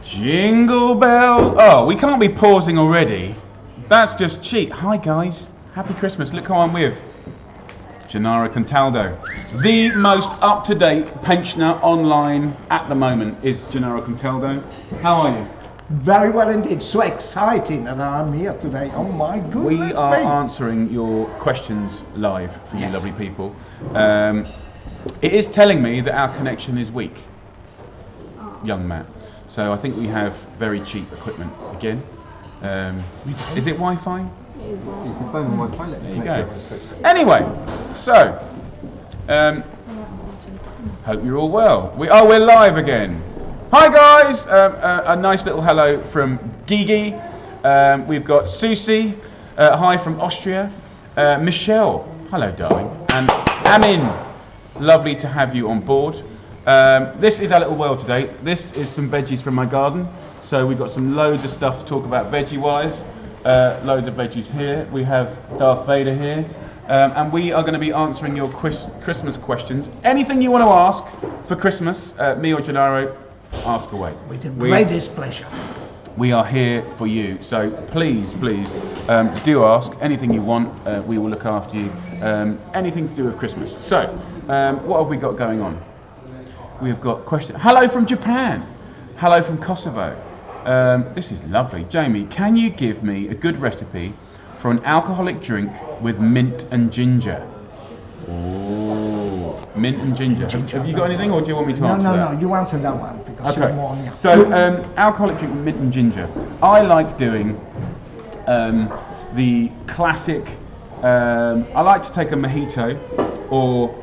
Jingle bell. Oh, we can't be pausing already. That's just cheap. Hi guys, happy Christmas. Look who I'm with. Gennaro Contaldo. The most up-to-date pensioner online at the moment is Gennaro Contaldo. How are you? Very well indeed. So exciting that I'm here today. Oh my goodness. We are answering your questions live for you lovely people. It is telling me that our connection is weak, young Matt. So I think we have very cheap equipment again. Is it Wi-Fi? It is Wi-Fi. It's the phone and Wi-Fi. Let's There you go. Anyway, so hope you're all well. We're live again. Hi guys, a nice little hello from Gigi. We've got Susie, hi from Austria. Michelle, hello darling. And Amin, lovely to have you on board. This is our little world today. This is some veggies from my garden. So we've got some loads of stuff to talk about veggie-wise. Loads of veggies here. We have Darth Vader here. And we are going to be answering your Christmas questions. Anything you want to ask for Christmas, me or Gennaro, ask away. With the greatest pleasure. We are here for you. So please, do ask anything you want. We will look after you. Anything to do with Christmas. So, what have we got going on? We've got questions. Hello from Japan. Hello from Kosovo. This is lovely. Jamie, can you give me a good recipe for an alcoholic drink with mint and ginger? Ooh, mint and ginger. Have you got anything, or do you want me to answer that? No, you answer that one because you're more on. So, alcoholic drink with mint and ginger. I like doing the classic. I like to take a mojito or.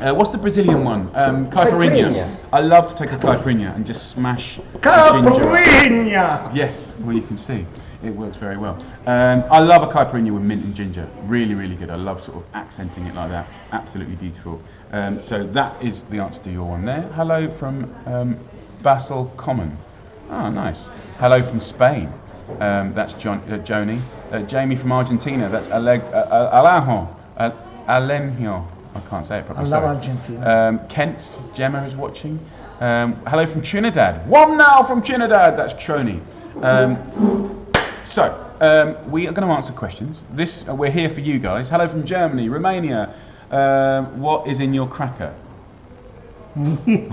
What's the Brazilian one? Caipirinha. I love to take a caipirinha and just smash Caipirinha! Yes, well you can see, it works very well. I love a caipirinha with mint and ginger. Really, really good. I love sort of accenting it like that. Absolutely beautiful. So that is the answer to your one there. Hello from Basel Common. Oh, nice. Hello from Spain. That's Joni. Jamie from Argentina. That's Alenjo. I can't say it properly. I love Argentina. Kent, Gemma is watching. Hello from Trinidad. One now from Trinidad. That's Trony. We are going to answer questions. We're here for you guys. Hello from Germany, Romania. What is in your cracker? Let's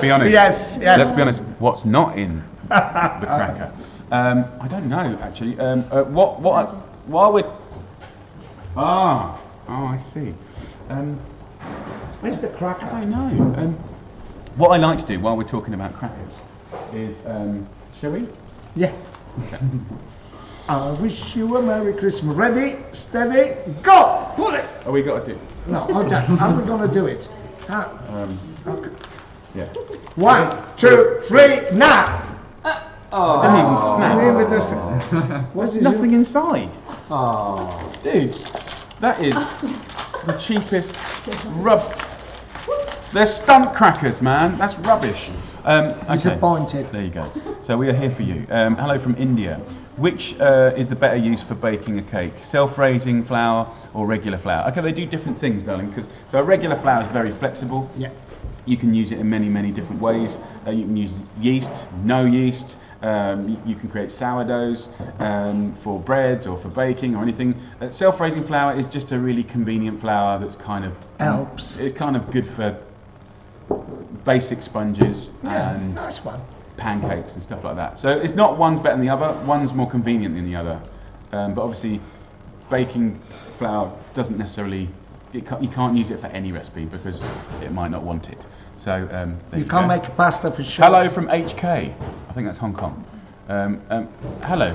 be honest. Yes. Let's be honest. What's not in the cracker? I don't know actually. While we're I see. Where's the cracker? I don't know. What I like to do while we're talking about crackers is, shall we? Yeah. Okay. I wish you a Merry Christmas. Ready, steady, go! Pull it! Oh, we got to do. No, okay. How are we gonna do it? Okay. Yeah. 1, 2, 3, now! I didn't even snap. What's Nothing inside. Oh. Dude, that is the cheapest They're stunt crackers, man. That's rubbish. Okay. Disappointed. There you go. So we are here for you. Hello from India. Which is the better use for baking a cake? Self-raising flour or regular flour? Okay, they do different things, darling, because the regular flour is very flexible. Yeah. You can use it in many, many different ways. You can use yeast, no yeast. You can create sourdoughs for breads or for baking or anything. Self-raising flour is just a really convenient flour that's kind of helps. It's kind of good for basic sponges and nice one. pancakes and stuff like that. So it's not one's better than the other. One's more convenient than the other. But obviously, baking flour doesn't necessarily. You can't use it for any recipe because it might not want it. So you can't make pasta for sure. Hello from HK. I think that's Hong Kong. Hello.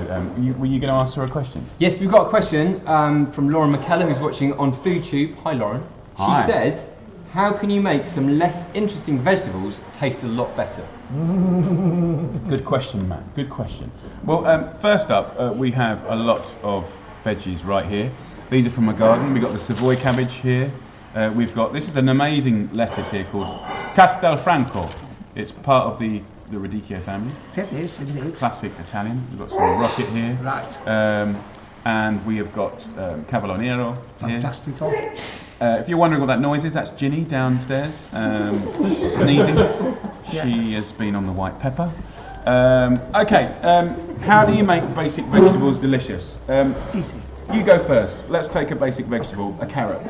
Were you going to answer a question? Yes, we've got a question from Lauren McKellar, who's watching on FoodTube. Hi, Lauren. Hi. She says, "How can you make some less interesting vegetables taste a lot better?" Good question, Matt. Good question. Well, first up, we have a lot of veggies right here. These are from my garden. We've got the Savoy cabbage here. We've got, this is an amazing lettuce here called Castelfranco. It's part of the Radicchio family. It is, indeed. Classic Italian. We've got some rocket here. Right. And we have got Cavallonero here. Fantastico. If you're wondering what that noise is, that's Ginny downstairs sneezing. Yeah. She has been on the white pepper. Okay, how do you make basic vegetables delicious? Easy. You go first. Let's take a basic vegetable, a carrot.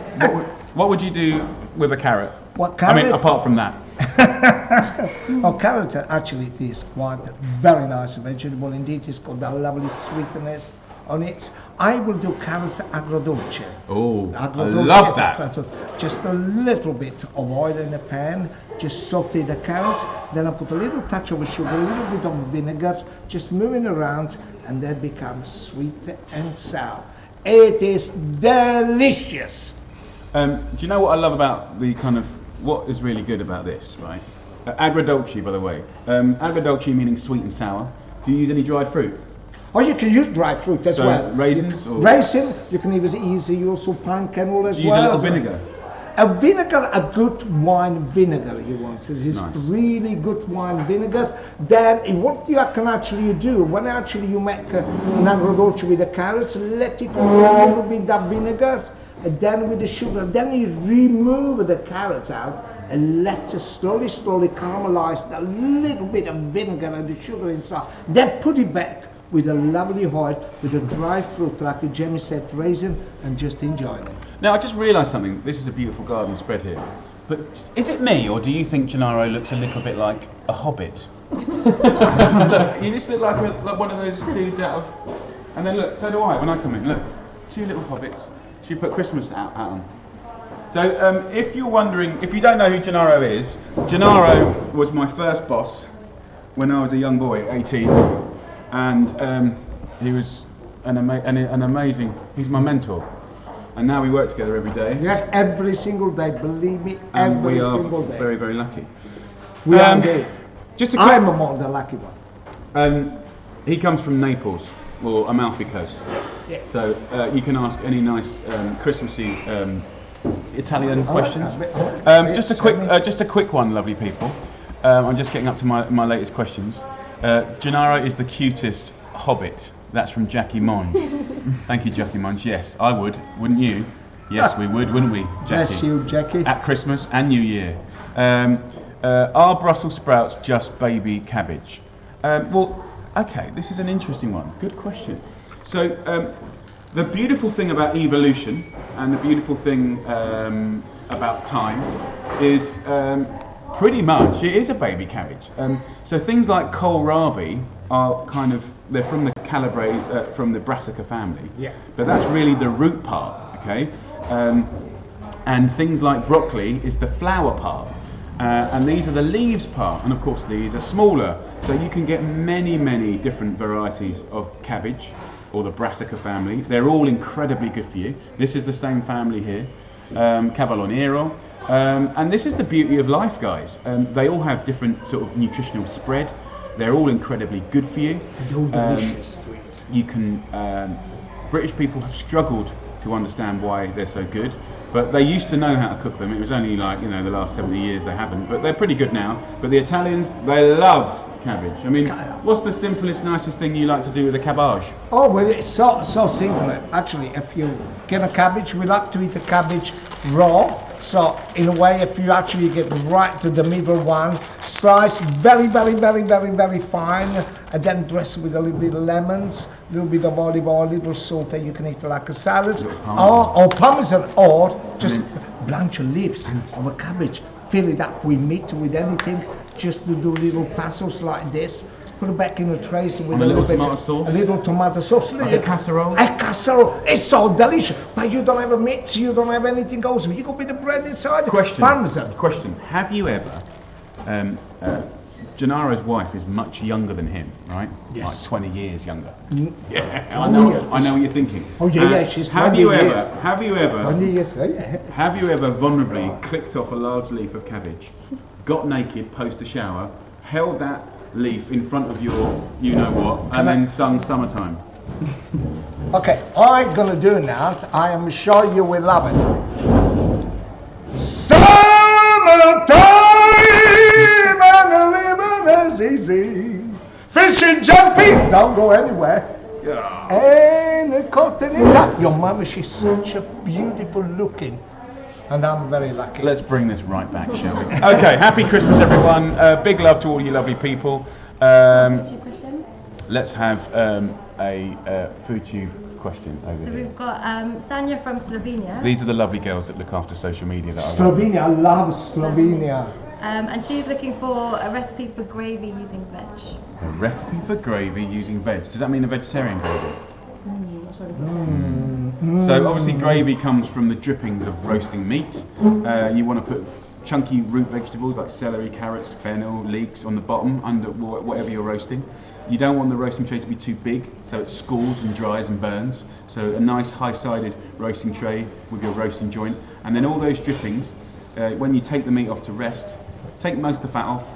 What would you do with a carrot? What I mean, carrot? apart from that. Oh, carrot actually it is quite a very nice vegetable indeed. It's got that lovely sweetness on it. I will do carrots agrodolce. Oh, I love that. Just a little bit of oil in the pan, just saute the carrots, then I put a little touch of sugar, a little bit of vinegar, just moving around, and that becomes sweet and sour. It is delicious. Do you know what I love about the kind of, what is really good about this, right? Agrodolce, by the way. Agrodolce meaning sweet and sour. Do you use any dried fruit? Or you can use dried fruit as So, well. raisins or- Raisin, you can even use also pine kernel as Do you well. use a little vinegar? A vinegar, a good wine vinegar you want. It is Nice. really good wine vinegar. Then what you can actually do, when actually you make an agrodolce with the carrots, let it cool a little bit that vinegar, and then with the sugar, then you remove the carrots out and let it slowly caramelize that little bit of vinegar and the sugar inside. Then put it back with a lovely oil, with a dry fruit like Jamie said, raisin, and just enjoy it. Now, I just realised something. This is a beautiful garden spread here. But is it me, or do you think Gennaro looks a little bit like a hobbit? Look, you just look like one of those dudes out of... And then look, so do I when I come in. Look, two little hobbits. Should we put Christmas out on? So, if you're wondering, if you don't know who Gennaro is, Gennaro was my first boss when I was a young boy, 18. And he was an amazing, he's my mentor. And now we work together every day. Yes, every single day, believe me, And every we are single day. very, very lucky. We are indeed. Just a quick, I'm among the lucky one. he comes from Naples, or Amalfi Coast. Yes. So you can ask any nice Christmassy Italian questions. Just a quick one, lovely people. I'm just getting up to my latest questions. Gennaro is the cutest hobbit. That's from Jackie Monge. Thank you, Jackie Monge. Yes, I would. Wouldn't you? Yes, we would, wouldn't we, Jackie? Bless you, Jackie. At Christmas and New Year. Are Brussels sprouts just baby cabbage? Well, okay, this is an interesting one. Good question. So, the beautiful thing about evolution and the beautiful thing about time is pretty much it is a baby cabbage. So things like kohlrabi are kind of, they're from the calabrese, from the brassica family. Yeah. But that's really the root part, okay? And things like broccoli is the flower part. And these are the leaves part, and of course these are smaller. So you can get many, many different varieties of cabbage, or the brassica family. They're all incredibly good for you. This is the same family here, Cavallonero. And this is the beauty of life, guys. They all have different sort of nutritional spread. They're all incredibly good for you. They're all delicious to eat. You can, British people have struggled to understand why they're so good, but they used to know how to cook them. It was only like, the last 70 years they haven't, but they're pretty good now. But the Italians, they love cabbage. I mean, what's the simplest, nicest thing you like to do with a cabbage? Oh, well, it's so simple. Actually, if you get a cabbage, we like to eat the cabbage raw. So, in a way, if you actually get right to the middle one, slice very, very, very, very, very fine, and then dress with a little bit of lemons, a little bit of olive oil, a little salt, and you can eat like a salad, or parmesan, or just blanch leaves of a cabbage. Fill it up with meat, with anything, just to do little passos like this. Put it back in a tray with a little bit tomato sauce? a little tomato sauce. Like a casserole? A casserole. It's so delicious. But you don't have a meat, you don't have anything else. You got a bit of bread inside. Parmesan. Question. Have you ever, Gennaro's wife is much younger than him, right? Yes. Like 20 years younger. Yeah. I know what you're thinking. Oh yeah, she's 20 Have you years. ever 20 years, yeah. Have you ever vulnerably clicked off a large leaf of cabbage, got naked post a shower, held that leaf in front of your you-know-what, and then sung Summertime? Okay, I'm gonna do now. I am sure you will love it. Summertime and the living is easy. Fishing, jumping, don't go anywhere. Yeah. And the cotton is up. Your mother, she's such a beautiful looking. and I'm very lucky. Let's bring this right back, shall we? Okay, happy Christmas, everyone. Big love to all you lovely people. Question. Let's have a FOODTUBE question over So here. we've got Sanya from Slovenia. These are the lovely girls that look after social media. That I love. Slovenia, I love Slovenia. And she's looking for a recipe for gravy using veg. A recipe for gravy using veg. Does that mean a vegetarian gravy? That's what it says. So obviously gravy comes from the drippings of roasting meat. You want to put chunky root vegetables like celery, carrots, fennel, leeks on the bottom under whatever you're roasting. You don't want the roasting tray to be too big, so it scalds and dries and burns. So a nice high-sided roasting tray with your roasting joint. And then all those drippings, when you take the meat off to rest, take most of the fat off.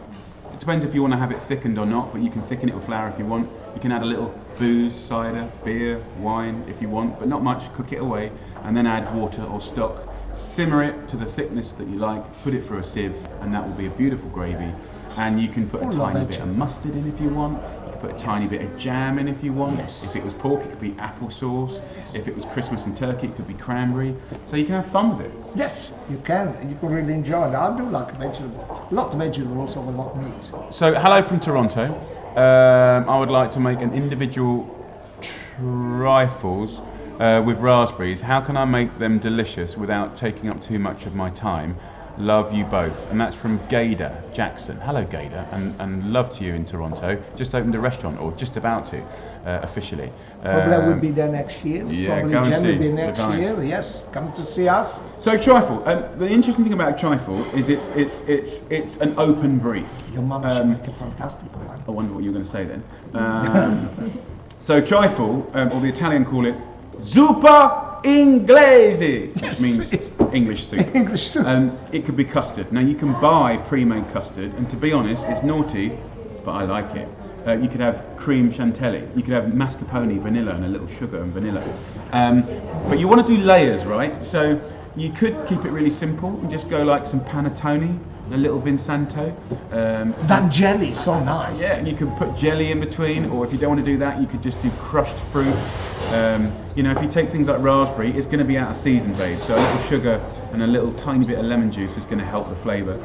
It depends if you want to have it thickened or not, but you can thicken it with flour if you want. You can add a little booze, cider, beer, wine if you want, but not much. Cook it away and then add water or stock. Simmer it to the thickness that you like, put it through a sieve, and that will be a beautiful gravy. And you can put a tiny bit of mustard in if you want. You can put a tiny bit of jam in if you want. If it was pork, it could be applesauce. If it was Christmas and turkey, it could be cranberry. So you can have fun with it. Yes, you can. You can really enjoy it. I do like vegetables. A lot of vegetables, also a lot of meat. So hello from Toronto. I would like to make an individual trifles with raspberries. How can I make them delicious without taking up too much of my time? Love you both. And that's from Gaida Jackson. Hello Gaida, and love to you in Toronto. Just opened a restaurant, or just about to, officially. Probably we'll be there next year. Yeah, Probably go and Jen see will be the next guys. year. Yes, come to see us. So trifle. The interesting thing about trifle is it's an open brief. Your mum should make a fantastic one. I wonder what you're going to say then. So trifle, or the Italian call it zuppa inglese, which means English soup. English soup. It could be custard. Now you can buy pre-made custard, and to be honest, it's naughty, but I like it. You could have cream chantilly. You could have mascarpone, vanilla, and a little sugar and vanilla. But you want to do layers, right? So you could keep it really simple and just go like some panettone, a little Vinsanto. That jelly is so nice. Yeah, and you can put jelly in between, or if you don't want to do that, you could just do crushed fruit. If you take things like raspberry, it's going to be out of season, babe. So a little sugar and a little tiny bit of lemon juice is going to help the flavour.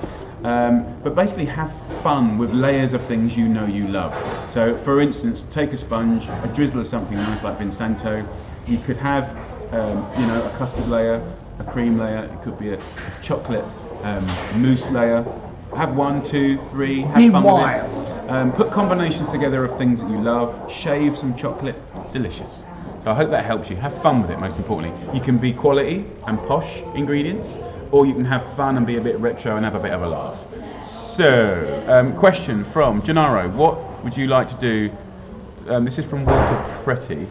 But basically have fun with layers of things you know you love. So for instance, take a sponge, a drizzle of something nice like Vinsanto. You could have, a custard layer, a cream layer. It could be a chocolate mousse layer. Have 1, 2, 3. Have Be fun wild. with it. Put combinations together of things that you love. Shave some chocolate. Delicious. So I hope that helps you. Have fun with it, most importantly. You can be quality and posh ingredients, or you can have fun and be a bit retro and have a bit of a laugh. So, question from Gennaro. What would you like to do? This is from Walter Pretty.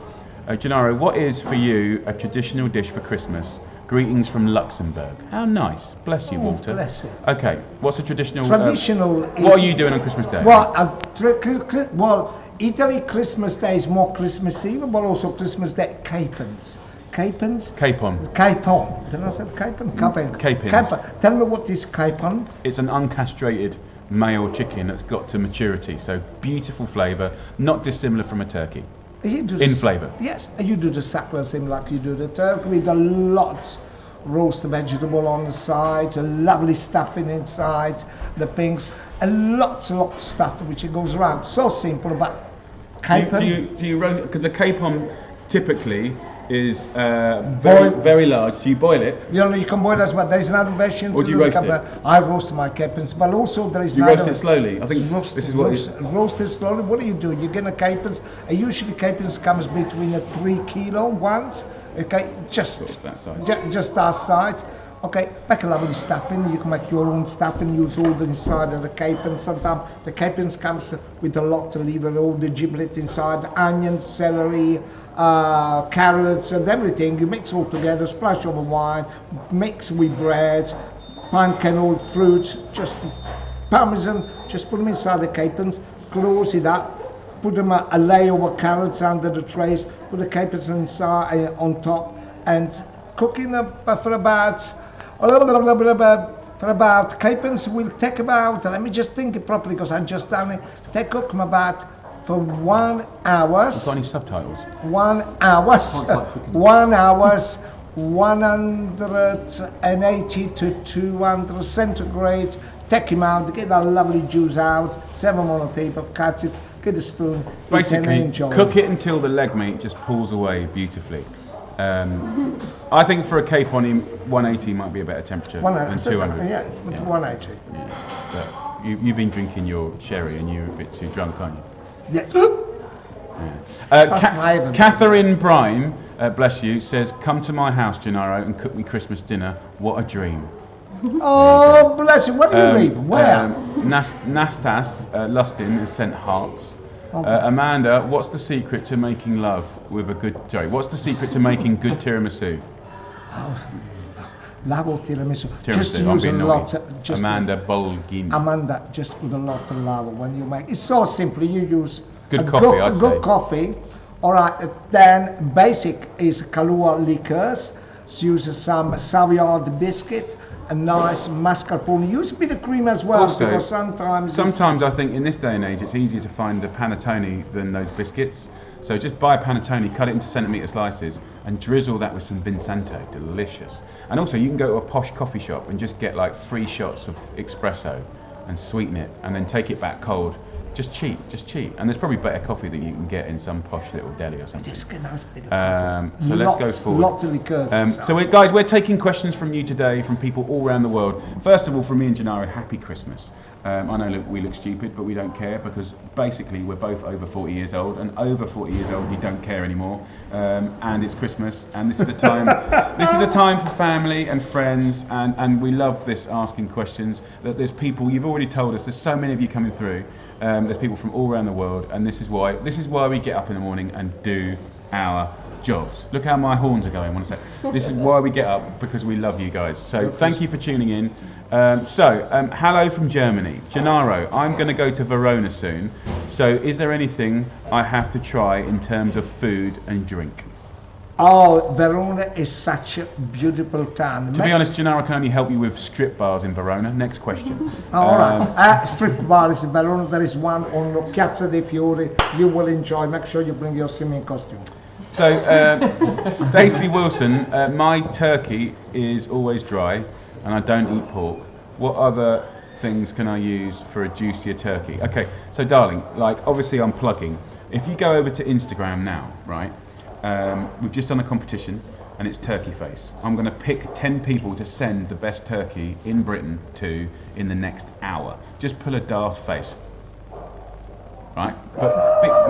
Gennaro, what is for you a traditional dish for Christmas? Greetings from Luxembourg. How nice. Bless you, Walter. Bless you. Okay, what's a traditional... What are you doing on Christmas Day? Well, Italy Christmas Day is more Christmas Eve, but also Christmas Day capons. Capons? Capon. Capon. Did I say capon? Capon. Capons. Capon. Tell me what is capon. It's an uncastrated male chicken that's got to maturity, so beautiful flavour, not dissimilar from a turkey. In flavour. Yes, and you do the suckler same like you do the turkey with a lots roasted vegetable on the side, a lovely stuffing inside, the pinks, and lots of stuff which it goes around. So simple, but capon. Do you roast? Because a capon typically is very large. Do you boil it? You can boil as well. There is another version. Or do you roast it? I roast my capons, but also there is you roast it slowly. I think roasted, this is what roasted slowly. What do? You get a capons, and usually capons comes between a 3 kilo ones. Okay, just that size. Just that size. Okay, make a lovely stuffing. You can make your own stuffing. Use all the inside of the capons. Sometimes the capons comes with a lot of liver, all the giblet inside, onions, celery. Carrots and everything, you mix all together, splash over wine, mix with bread, pumpkin oil fruit, just parmesan, just put them inside the capons, close it up, put them a layer of carrots under the trays, put the capons inside on top, and cooking for about capons will take about, let me just think it properly because I've just done it, cook them about for 1 hour. Got any subtitles? 1 hour. 1 hour 180 to 200 centigrade. Take him out, get that lovely juice out, serve him on a table, cut it, get a spoon, eat and Basically, enjoy. cook it until the leg meat just pulls away beautifully. I think for a capon, 180 might be a better temperature than 200. Yeah, 180. Yeah. But you've been drinking your sherry and you're a bit too drunk, aren't you? Yeah. Catherine Brime, bless you, says, "Come to my house, Gennaro, and cook me Christmas dinner. What a dream." Oh, bless you. Where do you live? Where? Nastas Lustin has sent hearts. Okay. Amanda, what's the secret to making love with a good? Sorry, what's the secret to making good tiramisu? Lavo tiramisu. Tiramisu, Just I'm use a being lot. naughty. Amanda Bolgin. Amanda, just put a lot of lava when you make. It's so simple. You use Good coffee, I'd good say. coffee. All right. Then basic is Kahlua liqueurs. So use some Savoyard biscuit, a nice mascarpone. Use a bit of cream as well, Also, because sometimes I think in this day and age it's easier to find a panettone than those biscuits. So just buy a panettone, cut it into centimetre slices, and drizzle that with some Vincento. Delicious. And also you can go to a posh coffee shop and just get like 3 shots of espresso and sweeten it, and then take it back cold. Just cheap. And there's probably better coffee that you can get in some posh little deli or something. just get a nice bit of So let's go forward. Lots of liqueurs. Guys, we're taking questions from you today, from people all around the world. First of all, from me and Gennaro, happy Christmas. I know we look stupid, but we don't care, because basically we're both over 40 years old, and over 40 years old you don't care anymore. And it's Christmas, and this is a time for family and friends, and we love this asking questions. That there's people, you've already told us, there's so many of you coming through. There's people from all around the world, and this is why we get up in the morning and do our jobs. Look how my horns are going. I want to say this is why we get up, because we love you guys. So thank you for tuning in. Hello from Germany, Gennaro. I'm going to go to Verona soon. So is there anything I have to try in terms of food and drink? Oh, Verona is such a beautiful town. To be honest, Gennaro can only help you with strip bars in Verona. Next question. All right. Strip bars in Verona. There is one on Piazza dei Fiori. You will enjoy. Make sure you bring your swimming costume. So, Stacey Wilson, my turkey is always dry, and I don't eat pork. What other things can I use for a juicier turkey? Okay, so darling, like obviously I'm plugging. If you go over to Instagram now, right? We've just done a competition, and it's Turkey Face. I'm going to pick 10 people to send the best turkey in Britain to in the next hour. Just pull a daft face, right?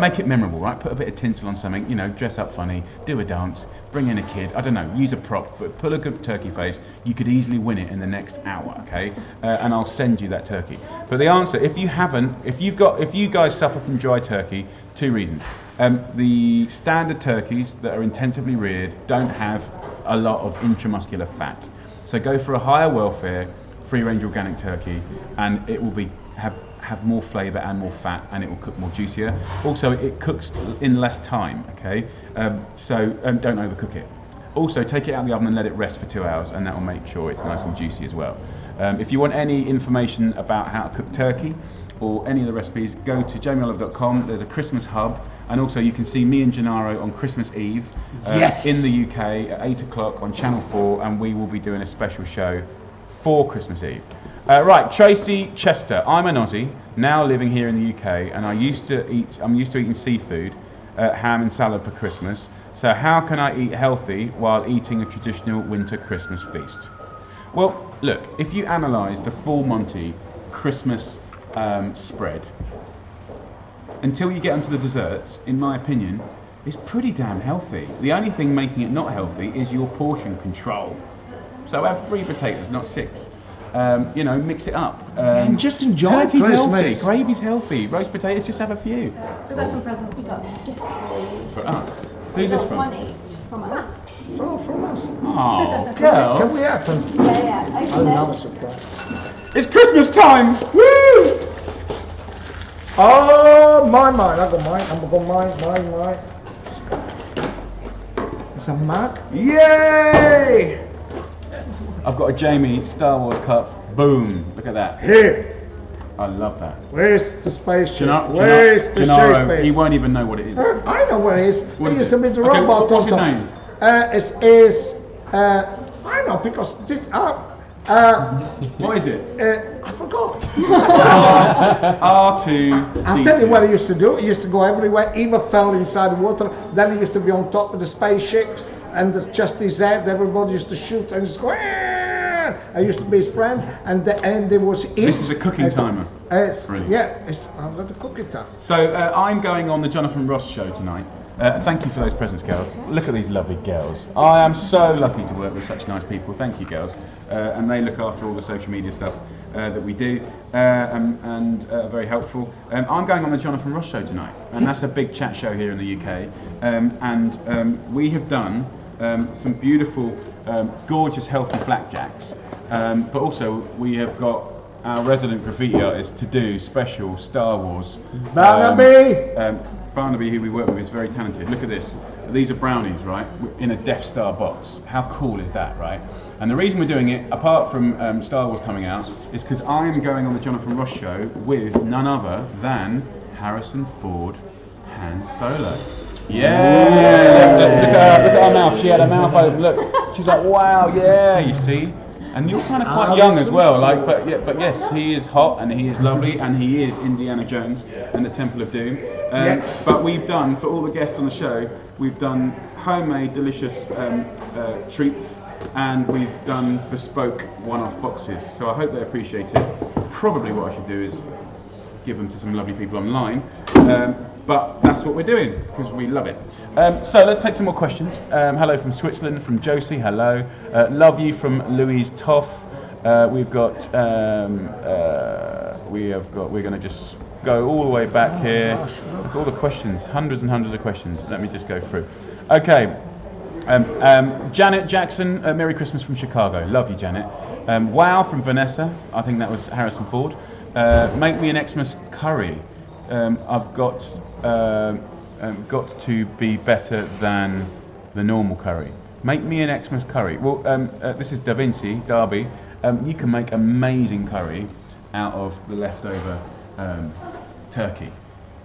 Make it memorable, right? Put a bit of tinsel on something, dress up funny, do a dance, bring in a kid, I don't know, use a prop, but pull a good turkey face. You could easily win it in the next hour, okay? And I'll send you that turkey. But the answer, if you guys suffer from dry turkey, 2 reasons. The standard turkeys that are intensively reared don't have a lot of intramuscular fat. So go for a higher welfare, free-range organic turkey, and it will have more flavour and more fat, and it will cook more juicier. Also, it cooks in less time, okay? So don't overcook it. Also, take it out of the oven and let it rest for 2 hours, and that will make sure it's nice and juicy as well. If you want any information about how to cook turkey or any of the recipes, go to jamieolive.com. There's a Christmas hub, and also you can see me and Gennaro on Christmas Eve in the UK at 8 o'clock on Channel 4, and we will be doing a special show for Christmas Eve. Right, Tracy Chester. I'm an Aussie, now living here in the UK, and I'm used to eating seafood, ham and salad for Christmas. So how can I eat healthy while eating a traditional winter Christmas feast? Well, look, if you analyse the full Monty Christmas spread, until you get onto the desserts, in my opinion, it's pretty damn healthy. The only thing making it not healthy is your portion control. So have 3 potatoes, not 6. Mix it up. And just enjoy Turkey's Christmas. healthy, gravy's healthy, roast potatoes, just have a few. We've got some presents. We've got gifts for you. For us. We've Who's this got from? 1 each from us. From us. Oh, girls. Can we have them? Yeah. I Open love a it. surprise. It's Christmas time! Woo! Oh, mine. I got mine. Mine. It's a mug. Yay! I've got a Jamie Star Wars cup. Boom! Look at that. Here. I love that. Where's the spaceship? Gennaro, Where's the Gennaro, he won't even know what it is. I know what it is. What It is used to be the Okay, robot. what's his name? It is I don't know, because this. What is it? I forgot. R2. I'll tell you what he used to do. He used to go everywhere, even fell inside the water. Then he used to be on top of the spaceship, and just his head, everybody used to shoot, and just go. I used to be his friend, and there was it. This is a cooking timer. Brilliant. Yeah, it's under the cooking time. So I'm going on the Jonathan Ross show tonight. Thank you for those presents, girls. Look at these lovely girls. I am so lucky to work with such nice people. Thank you, girls. And they look after all the social media stuff that we do, and are very helpful. I'm going on the Jonathan Ross show tonight, and that's a big chat show here in the UK. And we have done some beautiful, gorgeous, healthy blackjacks. But also we have got our resident graffiti artist to do special Star Wars. Barnaby, who we work with, is very talented. Look at this. These are brownies, right? In a Death Star box. How cool is that, right? And the reason we're doing it, apart from Star Wars coming out, is because I'm going on the Jonathan Ross show with none other than Harrison Ford Han Solo. Yeah! Look at her mouth. She had her mouth open. Look. She's like, wow, yeah, you see? And you're kind of quite young as well, like, but yes, he is hot and he is lovely and he is Indiana Jones and the Temple of Doom. But we've done, for all the guests on the show, we've done homemade delicious treats, and we've done bespoke one-off boxes. So I hope they appreciate it. Probably what I should do is give them to some lovely people online. But that's what we're doing because we love it. So let's take some more questions. Hello from Switzerland, from Josie. Hello. Love you from Louise Toff. We're going to just go all the way back here. Look at all the questions, hundreds and hundreds of questions. Let me just go through. Okay. Janet Jackson, Merry Christmas from Chicago. Love you, Janet. Wow from Vanessa. I think that was Harrison Ford. Make me an Xmas curry. I've got to be better than the normal curry. Make me an Xmas curry. Well, this is Da Vinci, Derby. You can make amazing curry out of the leftover turkey.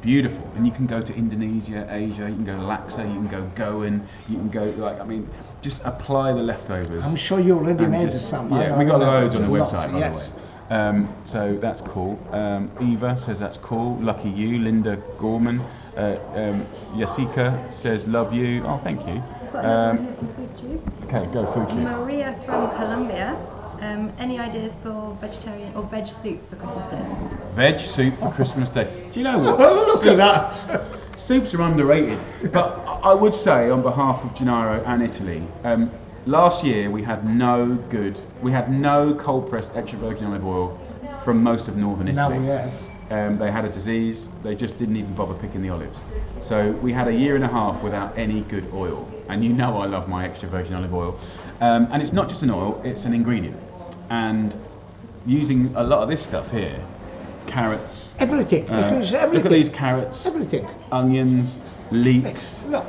Beautiful. And you can go to Indonesia, Asia, you can go to Laksa, you can go Goan, you can go, just apply the leftovers. I'm sure you already made some. Yeah, we got loads on the website, by the way. So that's cool. Eva says that's cool. Lucky you. Linda Gorman. Yasika says love you. Oh, thank you. Got another one here from FOODTUBE. Okay, go FOODTUBE. Maria from Colombia. Any ideas for vegetarian or veg soup for Christmas Day? Veg soup for Christmas Day. Do you know what? Look at that. Soups are underrated. But I would say, on behalf of Gennaro and Italy, last year we had no cold pressed extra virgin olive oil from most of northern Italy. They had a disease, they just didn't even bother picking the olives. So we had a year and a half without any good oil. And you know I love my extra virgin olive oil. And it's not just an oil, it's an ingredient. And using a lot of this stuff here, carrots. Everything. Everything. Look at these carrots. Everything. Onions, leeks. Look.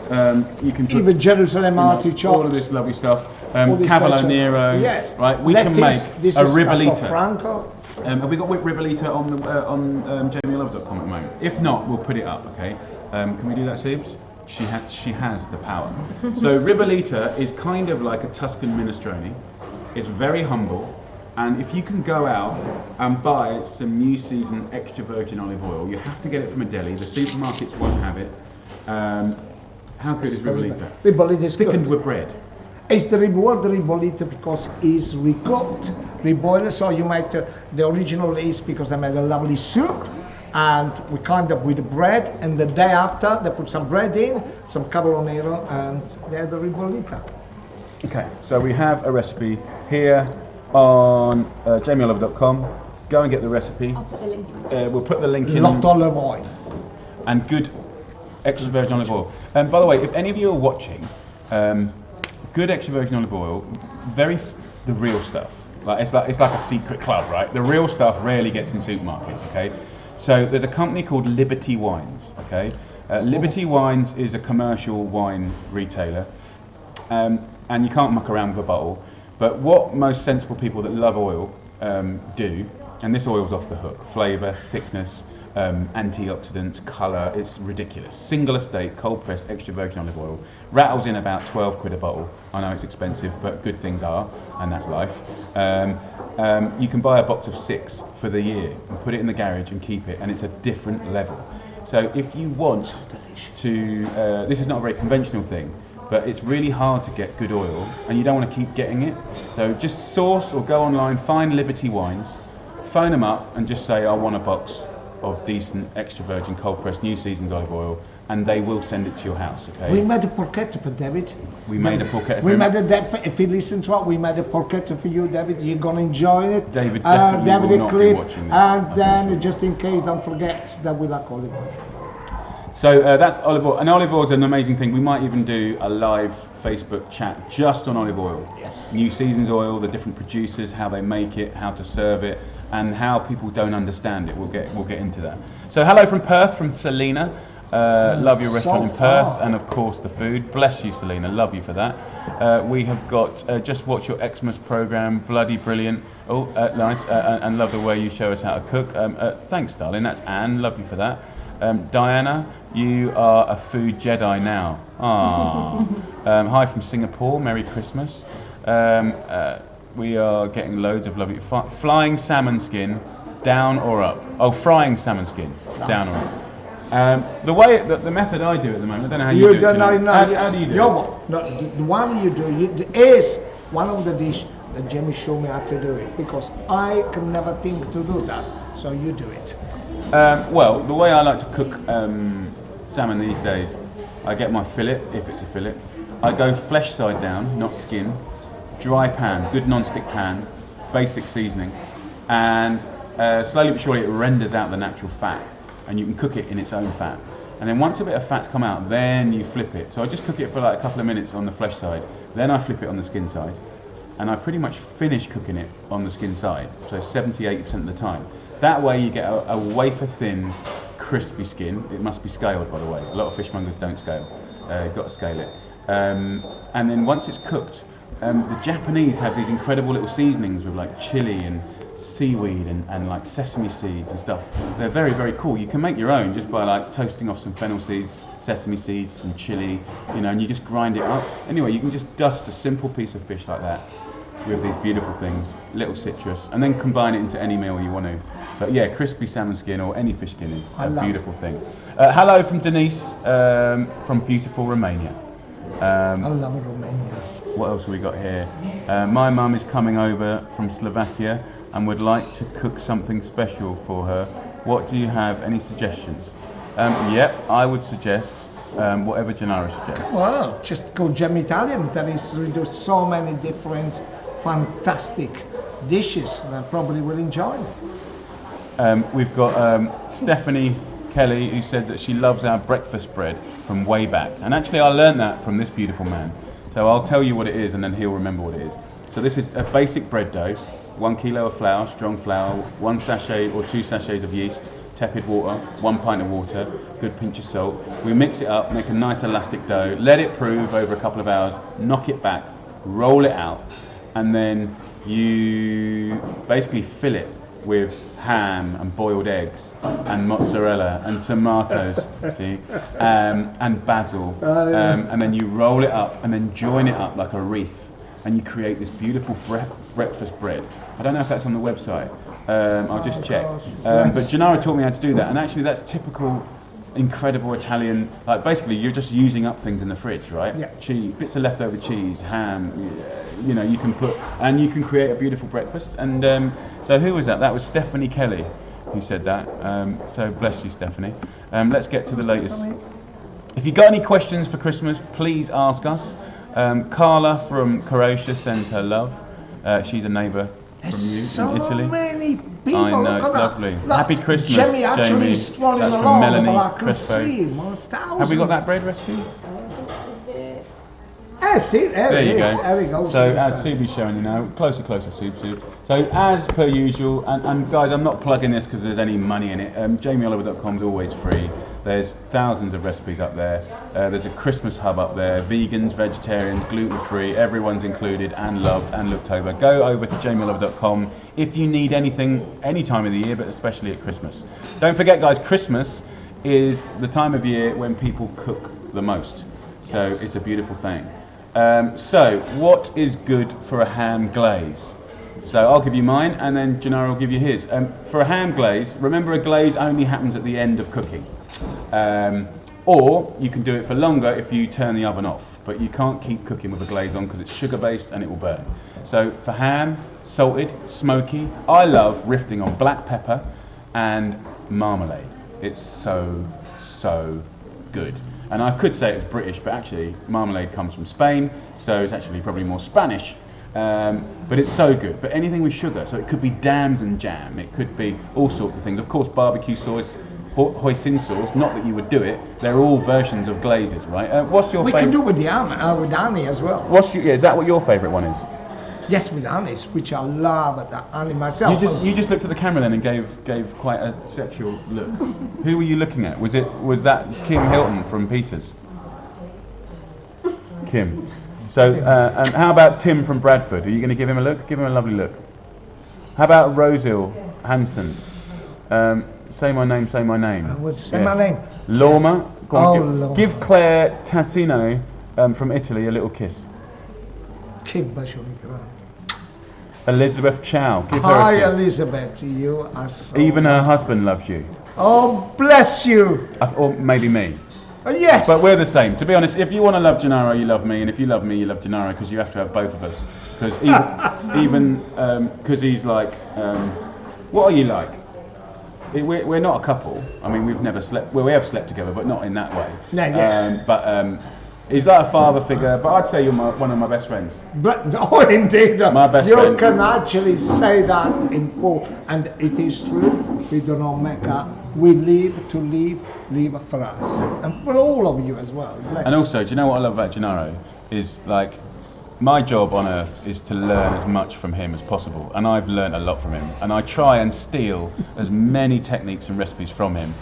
You can put, even Jerusalem artichokes. All of this lovely stuff. Cavolo Nero. Yes. Right. We Lettuce, can make this a is ribollita. Franco. Have we got whipped ribollita on jamielove.com at the moment? If not, we'll put it up. Okay. Can we do that, Siebes? She has the power. So ribollita is kind of like a Tuscan minestrone. It's very humble. And if you can go out and buy some new season extra virgin olive oil, you have to get it from a deli. The supermarkets won't have it. How good is ribollita? Ribollita is thickened good. with bread. It's the ribollita because it's recooked, reboiled. So you make the original is because they made a lovely soup, and we kind of with the bread. And the day after, they put some bread in, some cavolo nero, and they had the ribollita. Okay, so we have a recipe here on jamielove.com. Go and get the recipe. I'll put the link in. We'll put the link in. Lot olive oil. And good extra virgin olive oil. And by the way, if any of you are watching, good extra virgin olive oil, the real stuff. It's like a secret club, right? The real stuff rarely gets in supermarkets. Okay, so there's a company called Liberty Wines. Okay, Liberty Wines is a commercial wine retailer, and you can't muck around with a bottle. But what most sensible people that love oil do, and this oil's off the hook, flavour, thickness, antioxidants, colour. It's ridiculous. Single estate, cold pressed, extra virgin olive oil. Rattles in about 12 quid a bottle. I know it's expensive, but good things are, and that's life. You can buy a box of 6 for the year and put it in the garage and keep it, and it's a different level. So if you want to, this is not a very conventional thing, but it's really hard to get good oil, and you don't want to keep getting it. So just source or go online, find Liberty Wines, phone them up and just say, I want a box of decent extra virgin cold pressed New Seasons olive oil, and they will send it to your house. Okay. We made a porchetta for David. We made a porchetta for We him. made if you listen to it, we made a porchetta for you, David. You're gonna enjoy it. David definitely David will and not be Cliff, watching this, and I'm then sure. just in case, don't forget that we like olive oil. So that's olive oil, and olive oil is an amazing thing. We might even do a live Facebook chat just on olive oil. Yes. New Seasons oil, the different producers, how they make it, how to serve it, and how people don't understand it. We'll get into that. So hello from Perth, from Selena. Love your restaurant in Perth, and of course the food. Bless you, Selena. Love you for that. We have got just watch your Xmas program, bloody brilliant. Oh, nice, and love the way you show us how to cook. Thanks, darling. That's Anne. Love you for that. Diana, you are a food Jedi now. Ah. Hi from Singapore. Merry Christmas. We are getting loads of lovely flying salmon skin, down or up. Oh, frying salmon skin, down or up. The way, the method I do at the moment, I don't know how you do it. don't know. How do you do it? No, the one you do is one of the dish that Jamie showed me how to do it, because I can never think to do that. So you do it. Well, the way I like to cook salmon these days, I get my fillet, if it's a fillet. I go flesh side down, not skin. Dry pan, good non-stick pan, basic seasoning, and slowly but surely it renders out the natural fat, and you can cook it in its own fat. And then once a bit of fat's come out, then you flip it. So I just cook it for like a couple of minutes on the flesh side, then I flip it on the skin side, and I pretty much finish cooking it on the skin side, so 70-80% of the time. That way you get a wafer thin, crispy skin. It must be scaled, by the way. A lot of fishmongers don't scale. You've got to scale it. And then once it's cooked, the Japanese have these incredible little seasonings with like chili and seaweed and like sesame seeds and stuff. They're very, very cool. You can make your own just by like toasting off some fennel seeds, sesame seeds, some chili, and you just grind it up. Anyway, you can just dust a simple piece of fish like that with these beautiful things, little citrus, and then combine it into any meal you want to. But yeah, crispy salmon skin or any fish skin is a beautiful thing. Hello from Denise from beautiful Romania. I love Romania. What else have we got here? My mum is coming over from Slovakia and would like to cook something special for her. What do you have? Any suggestions? Yep, I would suggest whatever Gennaro suggests. Well, just go Gem Italian. We do so many different fantastic dishes that probably will enjoy. We've got Stephanie Kelly, who said that she loves our breakfast bread from way back. And actually I learned that from this beautiful man. So I'll tell you what it is and then he'll remember what it is. So this is a basic bread dough, 1 kilo of flour, strong flour, 1 sachet or 2 sachets of yeast, tepid water, 1 pint of water, good pinch of salt. We mix it up, make a nice elastic dough, let it prove over a couple of hours, knock it back, roll it out, and then you basically fill it with ham and boiled eggs and mozzarella and tomatoes, see, and basil, and then you roll it up and then join it up like a wreath, and you create this beautiful breakfast bread. I don't know if that's on the website. I'll just check. But Gennaro taught me how to do that, and actually that's typical, incredible Italian. Like basically, you're just using up things in the fridge, right? Yeah. Cheese, bits of leftover cheese, ham. You can put, and you can create a beautiful breakfast. And so who was that? That was Stephanie Kelly who said that. So bless you, Stephanie. Let's get to the latest. If you've got any questions for Christmas, please ask us. Carla from Croatia sends her love. She's a neighbour from you in Italy. So many people. I know, it's Look at lovely. that. Look, Happy Christmas, Jamie actually Jamie. is strolling That's from along, Melanie but I can Crespo. see more thousands. Have we got that bread recipe? See, There you go. There we go. So as Subi's showing you now, closer, Sub. So as per usual, and guys, I'm not plugging this because there's any money in it. JamieOliver.com is always free. There's thousands of recipes up there. There's a Christmas hub up there. Vegans, vegetarians, gluten-free, everyone's included and loved and looked over. Go over to jamiellover.com if you need anything any time of the year, but especially at Christmas. Don't forget, guys, Christmas is the time of year when people cook the most. So it's a beautiful thing. So what is good for a ham glaze? So I'll give you mine, and then Gennaro will give you his. For a ham glaze, remember a glaze only happens at the end of cooking. Or you can do it for longer if you turn the oven off, but you can't keep cooking with a glaze on because it's sugar based and it will burn. So for ham, salted, smoky, I love riffing on black pepper and marmalade. It's so good. And I could say it's British, but actually marmalade comes from Spain, so it's actually probably more Spanish. But it's so good. But anything with sugar, so it could be dams and jam, it could be all sorts of things. Of course, barbecue sauce, hoisin sauce, not that you would do it, they're all versions of glazes, right? What's your favourite? We can do with the with honey as well. Is that what your favourite one is? Yes, with honey, which I love the honey myself. You just looked at the camera then and gave quite a sexual look. Who were you looking at? Was that Kim Hilton from Peters? Kim. So, and how about Tim from Bradford? Are you going to give him a look? Give him a lovely look. How about Rosil Hansen? Say my name, say my name. Say my name. Lorma. Go on, Lorma. give Claire Tassino from Italy a little kiss. Elizabeth Chow. Give her Hi, a kiss. Elizabeth. You are so... Even her husband loves you. Oh, bless you. Or maybe me. Yes. But we're the same. To be honest, if you want to love Gennaro, you love me, and if you love me, you love Gennaro, because you have to have both of us. Because even because he's like, what are you like? We're not a couple. I mean, we've never slept. Well, we have slept together, but not in that way. No, yes. But he's like a father figure. But I'd say you're one of my best friends. But no, indeed, my best you friend. can actually say that in full, and it is true. We do not make up. We live to live for us, and for all of you as well. Bless. And also, do you know what I love about Gennaro? Is like, my job on earth is to learn as much from him as possible, and I've learned a lot from him, and I try and steal as many techniques and recipes from him,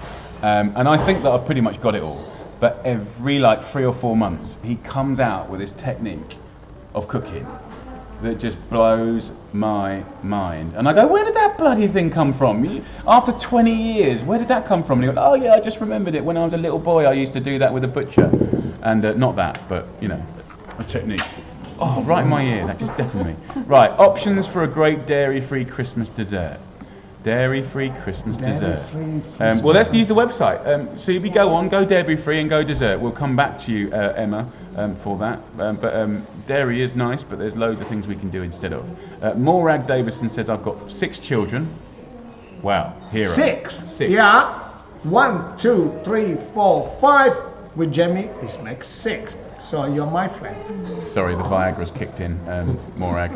and I think that I've pretty much got it all. But every 3 or 4 months, he comes out with this technique of cooking that just blows my mind. And I go, where did that bloody thing come from? After 20 years, where did that come from? And he goes, oh yeah, I just remembered it. When I was a little boy, I used to do that with a butcher. And not that, but a technique. Oh, right in my ear, that just deafened me. Right, options for a great dairy-free Christmas dessert. Dairy-free Christmas dessert. Well, let's use the website. So if you go dairy-free and go dessert. We'll come back to you, Emma, for that. But dairy is nice, but there's loads of things we can do instead of. Morag Davison says, I've got 6 children. Wow, hero. 6? Yeah. 1, 2, 3, 4, 5. With Jamie, this makes 6. So you're my friend. Sorry, the Viagra's kicked in, Morag.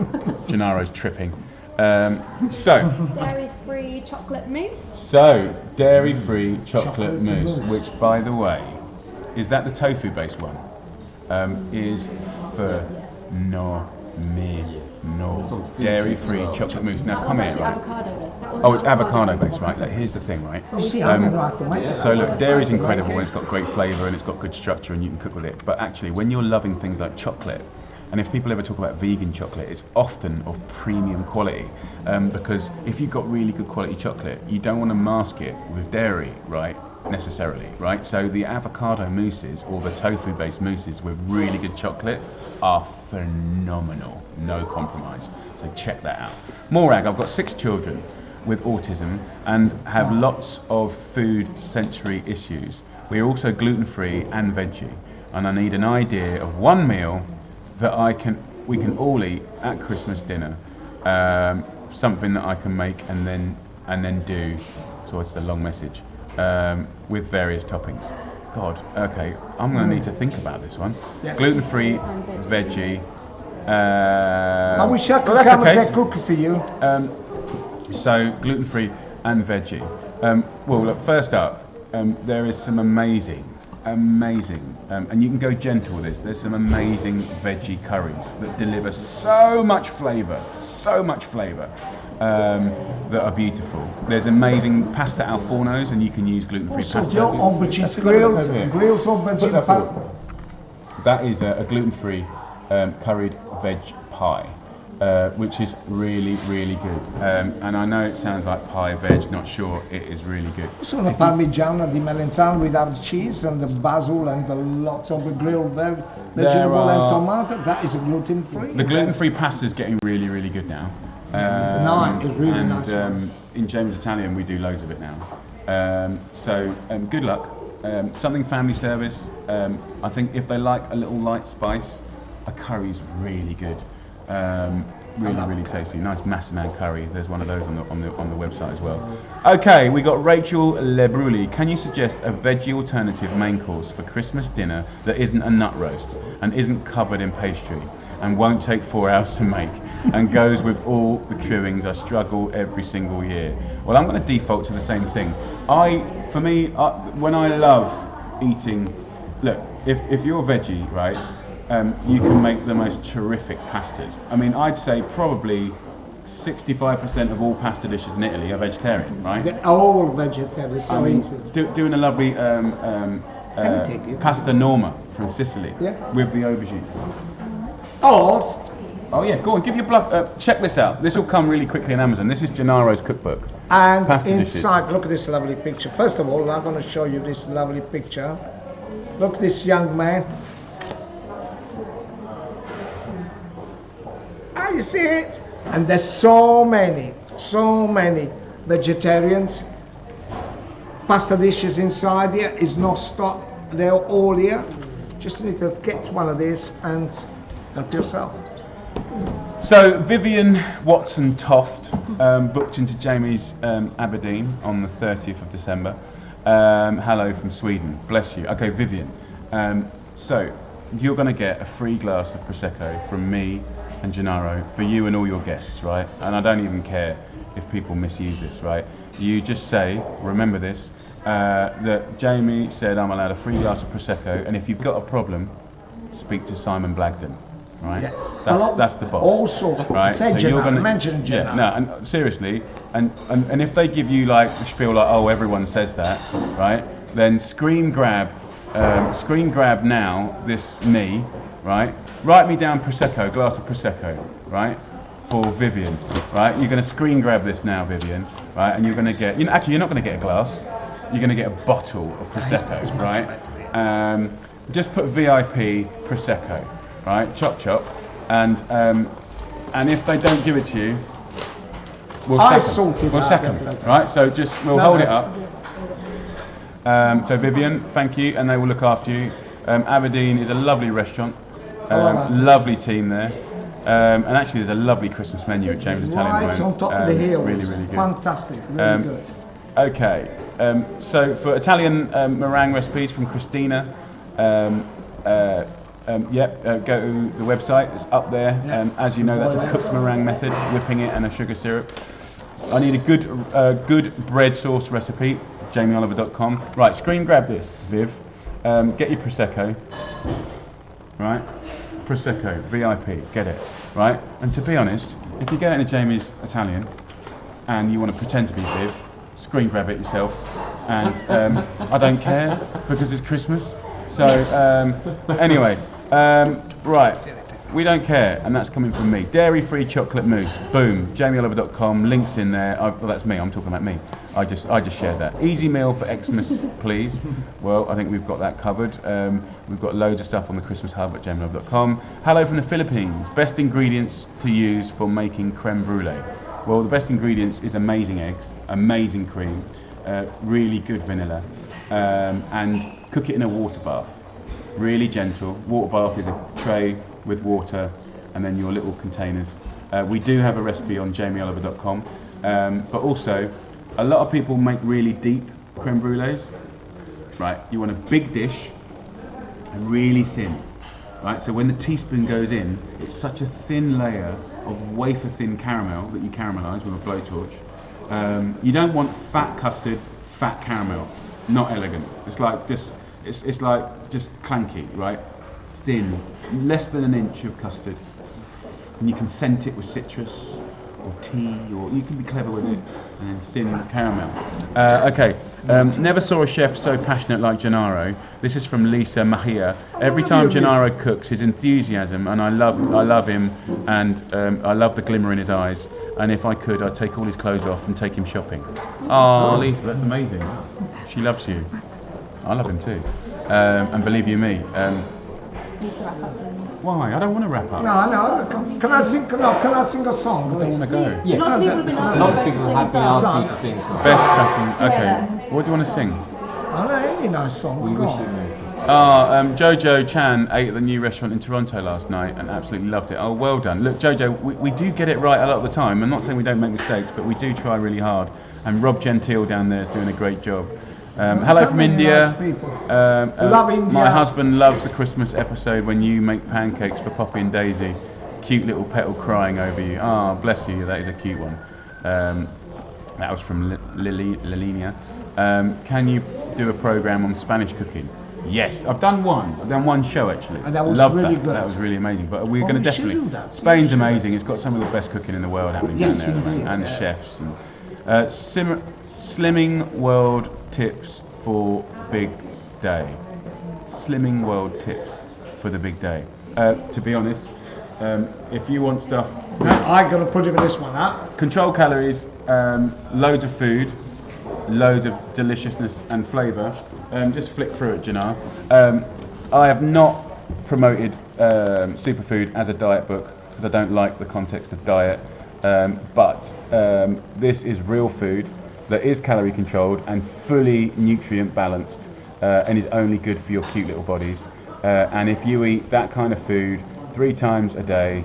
Gennaro's tripping. Dairy-free chocolate mousse. So, dairy-free chocolate mousse, which, by the way, is that the tofu-based one? Is phenomenal. Dairy-free chocolate mousse. Now, come here, right? Oh, it's avocado-based, right? Here's the thing, right? So look, dairy's incredible and it's got great flavour and it's got good structure and you can cook with it. But actually, when you're loving things like chocolate, and if people ever talk about vegan chocolate, it's often of premium quality, because if you've got really good quality chocolate, you don't want to mask it with dairy, right? Necessarily, right? So the avocado mousses or the tofu-based mousses with really good chocolate are phenomenal, no compromise. So check that out. Morag, I've got 6 children with autism and have lots of food sensory issues. We're also gluten-free and veggie, and I need an idea of one meal that we can all eat at Christmas dinner, something that I can make and then do. So it's a long message. With various toppings. God, okay, I'm going to need to think about this one. Yes. Gluten-free, veggie. I wish I could come and get cookie for you. So gluten-free and veggie. Well, look, first up, there is some amazing, and you can go gentle with this. There's some amazing veggie curries that deliver so much flavour, that are beautiful. There's amazing pasta al fornos, and you can use gluten-free Also, pasta. your aubergine Let's just have a look grills, over here. grills Put aubergine that pie. forward. That is a gluten-free curried veg pie, which is really, really good. And I know it sounds like pie veg, not sure, it is really good. Also the parmigiana di Melenzano without cheese and the basil and the lots of the grilled vegetable and tomato. That is gluten-free. The gluten-free pasta is getting really, really good now. nice, it's really and, nice one. in James Italian, we do loads of it now. So good luck. Something family service. I think if they like a little light spice, a curry's really good. Really, really tasty. Nice Massaman curry. There's one of those on the website as well. Okay, we got Rachel Le Brulee. Can you suggest a veggie alternative main course for Christmas dinner that isn't a nut roast and isn't covered in pastry and won't take 4 hours to make and goes with all the trimmings I struggle every single year? Well, I'm going to default to the same thing. When I love eating, look, if you're veggie, right? You can make the most terrific pastas. I mean, I'd say probably 65% of all pasta dishes in Italy are vegetarian, right? They're all vegetarian, so easy. Doing a lovely pasta norma from Sicily with the aubergine. Or, Oh yeah, go on, give your blood. Check this out. This will come really quickly on Amazon. This is Gennaro's cookbook. and Pasta inside, dishes. look at this lovely picture. First of all, I'm going to show you this lovely picture. Look at this young man. Ah, you see it? And there's so many vegetarians. Pasta dishes inside here is not stock. They're all here. Just need to get one of these and help yourself. So Vivian Watson Toft booked into Jamie's Aberdeen on the 30th of December. Hello from Sweden. Bless you. Okay, Vivian. So you're going to get a free glass of Prosecco from me and Gennaro for you and all your guests, right? And I don't even care if people misuse this, right? You just say, remember this, that Jamie said I'm allowed a free glass of Prosecco, and if you've got a problem, speak to Simon Blagden, right? Yeah. That's the boss. Also, right? say So you're Gennaro, gonna- mention Gennaro. Yeah, no, and seriously, and if they give you like the spiel like, oh, everyone says that, right? Then screen grab now me, right? Write me down Prosecco, glass of Prosecco, right? For Vivian, right? You're going to screen grab this now, Vivian, right? And you're going to get, actually, you're not going to get a glass. You're going to get a bottle of Prosecco, right? Just put VIP Prosecco, right? Chop chop, and if they don't give it to you, we'll sack them, right? So we'll hold it up. So Vivian, thank you, and they will look after you. Aberdeen is a lovely restaurant, lovely team there, and actually there's a lovely Christmas menu at James Italian. Right on top of the hill. Really, really good. Fantastic, really good. Okay, so for Italian meringue recipes from Christina, go to the website, it's up there. As you know, that's a cooked meringue method, whipping it and a sugar syrup. I need a good bread sauce recipe, jamieoliver.com. Right, screen grab this, Viv. Get your Prosecco, right? Prosecco, VIP, get it, right? And to be honest, if you go into Jamie's Italian and you want to pretend to be Viv, screen grab it yourself. And I don't care because it's Christmas. So anyway, right. We don't care, and that's coming from me. Dairy-free chocolate mousse, boom. JamieOliver.com, links in there. Well, that's me. I'm talking about me. I just shared that. Easy meal for Xmas, please. Well, I think we've got that covered. We've got loads of stuff on the Christmas Hub at JamieOliver.com. Hello from the Philippines. Best ingredients to use for making creme brulee. Well, the best ingredients is amazing eggs, amazing cream, really good vanilla, and cook it in a water bath. Really gentle. Water bath is a tray with water and then your little containers. We do have a recipe on jamieoliver.com, but also a lot of people make really deep creme brulees. Right, you want a big dish and really thin. Right, so when the teaspoon goes in, it's such a thin layer of wafer thin caramel that you caramelise with a blowtorch. You don't want fat custard, fat caramel. Not elegant. It's like just clanky, right? Thin, less than an inch of custard, and you can scent it with citrus. or tea, or you can be clever with it, and thin caramel. Okay, never saw a chef so passionate like Gennaro. This is from Lisa Mahia. Every time Gennaro cooks, his enthusiasm, and I love him, and I love the glimmer in his eyes. And if I could, I'd take all his clothes off and take him shopping. Oh, Lisa, that's amazing. She loves you. I love him too. And believe you me. Need to wrap up, Jamie. Why? I don't want to wrap up. No. Can I sing? No, can I sing a song? I don't want to go. Yes. Lots of people have been asking Lots of you people to have sing been a song. asking you to sing songs. Best cracking. Together. Okay. What do you want to sing? I know any nice song. We Go wish on. you Merry Christmas. Jojo Chan ate at the new restaurant in Toronto last night and absolutely loved it. Oh, well done. Look, Jojo, we do get it right a lot of the time. I'm not saying we don't make mistakes, but we do try really hard. And Rob Gentile down there is doing a great job. Hello from many India. nice people. Love India. My husband loves the Christmas episode when you make pancakes for Poppy and Daisy. Cute little petal crying over you. Ah, bless you. That is a cute one. That was from Lilinia. Can you do a program on Spanish cooking? Yes, I've done one. I've done one show actually. And that was Loved really that. good. That was really amazing. But we're Oh, going to we should definitely. do that. Spain's We should. amazing. It's got some of the best cooking in the world happening Yes, down there, indeed, and yeah. chefs. And, slimming world tips for big day. Slimming world tips for the big day. To be honest, if you want stuff, I'm gonna put him in this one, huh? control calories, loads of food, loads of deliciousness and flavour. Just flick through it, Gennaro. I have not promoted superfood as a diet book because I don't like the context of diet. But this is real food that is calorie controlled and fully nutrient balanced, and is only good for your cute little bodies. And if you eat that kind of food 3 times a day,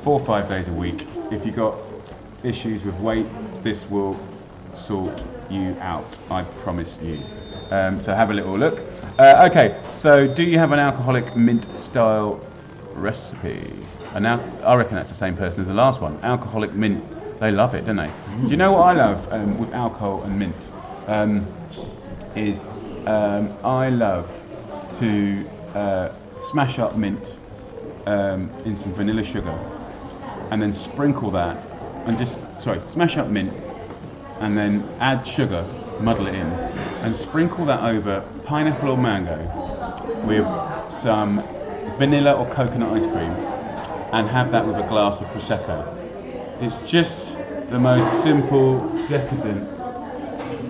4 or 5 days a week, if you've got issues with weight, this will sort you out, I promise you. So have a little look. Okay, so do you have an alcoholic mint style recipe? And now I reckon that's the same person as the last one. Alcoholic mint, they love it, don't they? Do you know what I love with alcohol and mint? I love to smash up mint in some vanilla sugar, and then sprinkle that, and smash up mint, and then add sugar, muddle it in, and sprinkle that over pineapple or mango with some vanilla or coconut ice cream, and have that with a glass of Prosecco. It's just the most simple, decadent,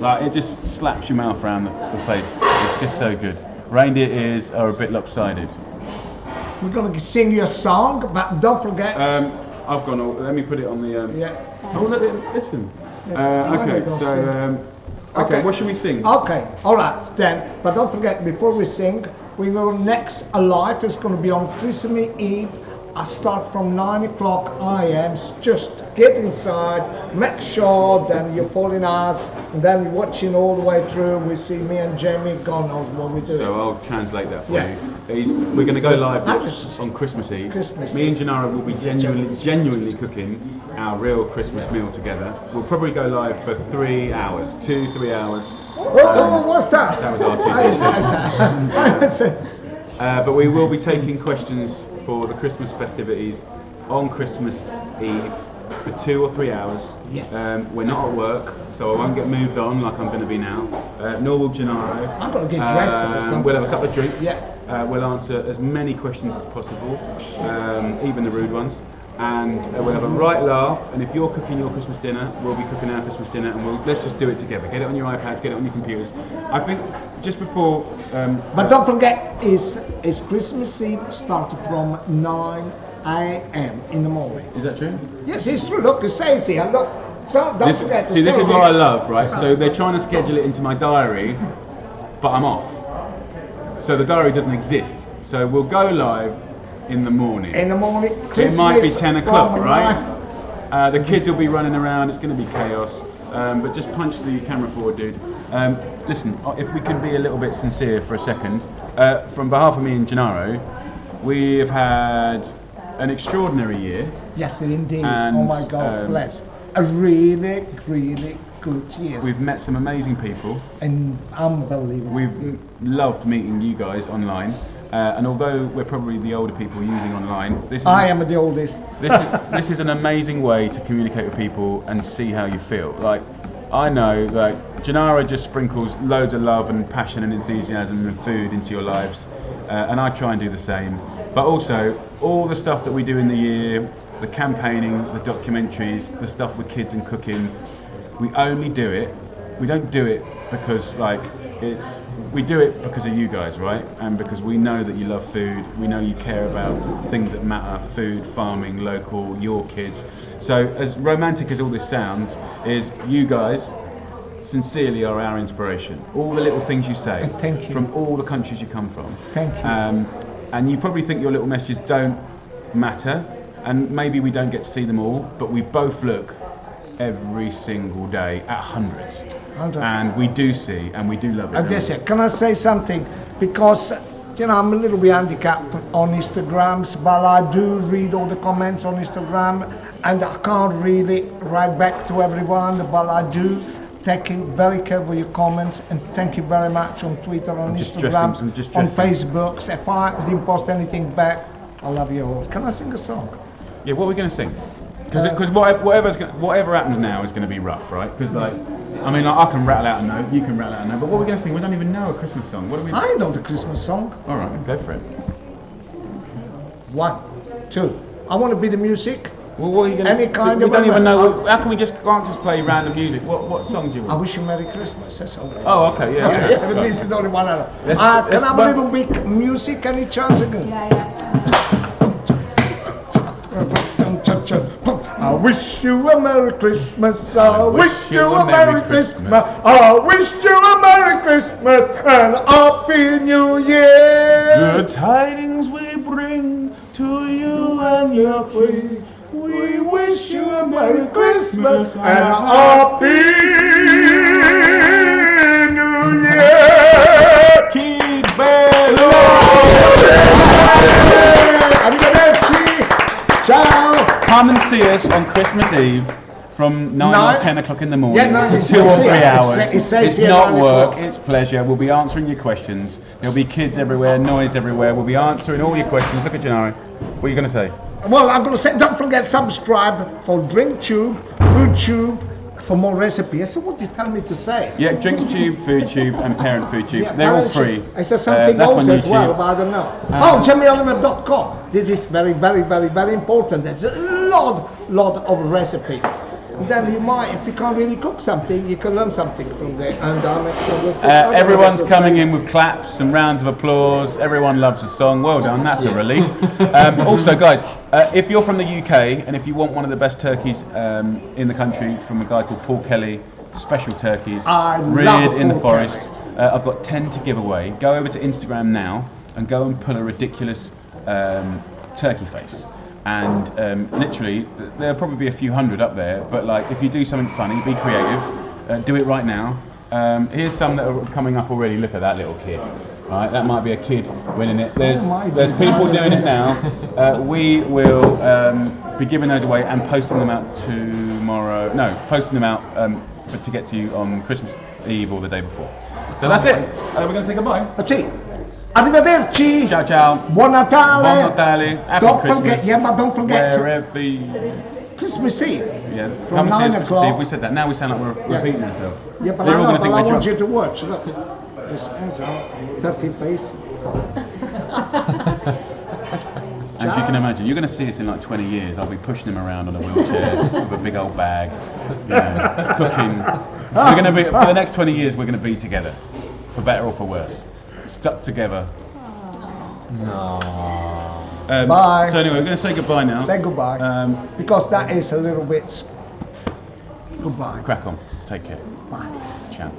like it just slaps your mouth around the face. It's just so good. Reindeer ears are a bit lopsided. We're gonna sing you a song, but don't forget. I've gone all, let me put it on the... Yeah. Listen. Yes, Okay, don't so... sing. Okay, what should we sing? Okay, all right, then. But don't forget, before we sing, we go next alive. It's going to be on Christmas Eve. I start from 9 o'clock a.m. Just get inside, make sure then you're following us, and then you're watching all the way through. We see me and Jamie, God knows what we do. So I'll translate that for Yeah. you. We're going to go live Christmas. on Christmas Eve. Christmas Me and Eve. Gennaro will be genuinely cooking our real Christmas meal together. We'll probably go live for 3 hours, 2-3 hours. Oh, what's that? That was our But we will be taking questions for the Christmas festivities on Christmas Eve for 2 or 3 hours. Yes. We're not at work, so I won't get moved on like I'm going to be now. Nor will Gennaro. I'm going to get dressed or something. We'll have a couple of drinks. Yeah. We'll answer as many questions as possible, even the rude ones. And we'll have a right laugh. And if you're cooking your Christmas dinner, we'll be cooking our Christmas dinner, and let's just do it together. Get it on your iPads, get it on your computers. I think just before. But don't forget, it's Christmas Eve started from 9 a.m. in the morning. Is that true? Yes, it's true. Look, it says here. Look, so don't forget to See, this say is what I love, right? So they're trying to schedule it into my diary, but I'm off. So the diary doesn't exist. So we'll go live in the morning. In the morning, Christmas It might be 10 o'clock, from right? 9. The kids will be running around. It's going to be chaos. But just punch the camera forward, dude. Listen, if we can be a little bit sincere for a second, from behalf of me and Gennaro, we have had an extraordinary year. Yes, indeed. And, oh my God, bless. A really, really good year. We've met some amazing people. And unbelievable. We've loved meeting you guys online. And although we're probably the older people using online, I am the oldest. this is an amazing way to communicate with people and see how you feel. Like, I know, like, Gennaro just sprinkles loads of love and passion and enthusiasm and food into your lives, and I try and do the same. But also, all the stuff that we do in the year, the campaigning, the documentaries, the stuff with kids and cooking, we only do it. We don't do it because, like, we do it because of you guys, right? And because we know that you love food, we know you care about things that matter, food, farming, local, your kids. So as romantic as all this sounds, is you guys sincerely are our inspiration. All the little things you say, thank you, from all the countries you come from. Thank you. And you probably think your little messages don't matter, and maybe we don't get to see them all, but we both look every single day at hundreds. And we do see, and we do love it. That's it. Can I say something? Because, you know, I'm a little bit handicapped on Instagrams, but I do read all the comments on Instagram, and I can't really write back to everyone, but I do take it very careful your comments, and thank you very much on Twitter, on Instagram, on Facebook. If I didn't post anything back, I love you all. Can I sing a song? Yeah, what are we going to sing? Because whatever happens now is going to be rough, right? Because, like, I mean, like, I can rattle out a note, you can rattle out a note, but what are we going to sing? We don't even know a Christmas song. What do we? I know the Christmas song. All right, go for it. 1, 2. I want to be the music. Well, what are you going to? Any kind we of. don't even know. How can we can't just play random music? What song do you want? I wish you Merry Christmas. That's all. Oh, okay, yeah. But this is the only one I know. Can I have a little bit music? Any chance again? Yeah. I wish you a Merry Christmas. I wish you a Merry Christmas. I wish you a Merry Christmas and a Happy New Year. Good tidings we bring to you and your queen. We wish you a Merry Christmas and a Happy New Year. Keep bello. Arrivederci. Ciao. Come and see us on Christmas Eve from 9 or 10 o'clock in the morning for 2 or 3 hours. It's not work, it's pleasure. We'll be answering your questions. There'll be kids everywhere, noise everywhere. We'll be answering all your questions. Look at Gennaro. What are you going to say? Well, I'm going to say, don't forget subscribe for DrinkTube, FOODTUbe, for more recipes. So what did you tell me to say? Yeah, DrinkTube, FOODTube, and Parent FOODTube. Yeah, they're all free. I said something else as well, but I don't know. JammyOliver.com. This is very, very, very, very important. There's a lot of recipes. And then you might, if you can't really cook something, you can learn something from there. And everyone's coming in with claps and rounds of applause. Everyone loves a song. Well done, that's a relief. Also, guys, if you're from the UK and if you want one of the best turkeys in the country from a guy called Paul Kelly, special turkeys, reared in the forest, I've got 10 to give away. Go over to Instagram now and go and pull a ridiculous turkey face. And literally, there'll probably be a few hundred up there, but like, if you do something funny, be creative, do it right now. Here's some that are coming up already. Look at that little kid. Right, that might be a kid winning it. There's people doing it now. We will be giving those away and posting them out tomorrow. No, posting them out to get to you on Christmas Eve or the day before. So that's it. We're going to say goodbye. That's it. Arrivederci. Ciao, ciao. Buon Natale. Buon Natale. Happy Christmas. Don't forget. Wherever Christmas Eve. Yeah. From 9 o'clock. We said that. Now we sound like we're repeating ourselves. Yeah, but They're all going to think I we're want drunk. you to watch. Look. This is our turkey face. As you can imagine, you're going to see us in like 20 years. I'll be pushing him around on a wheelchair with a big old bag, cooking. We're going to be, for the next 20 years, we're going to be together, for better or for worse. Stuck together. No. Bye. So anyway, we're going to say goodbye now. Say goodbye. Because that is a little bit. Goodbye. Crack on. Take care. Bye. Ciao.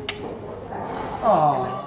Oh.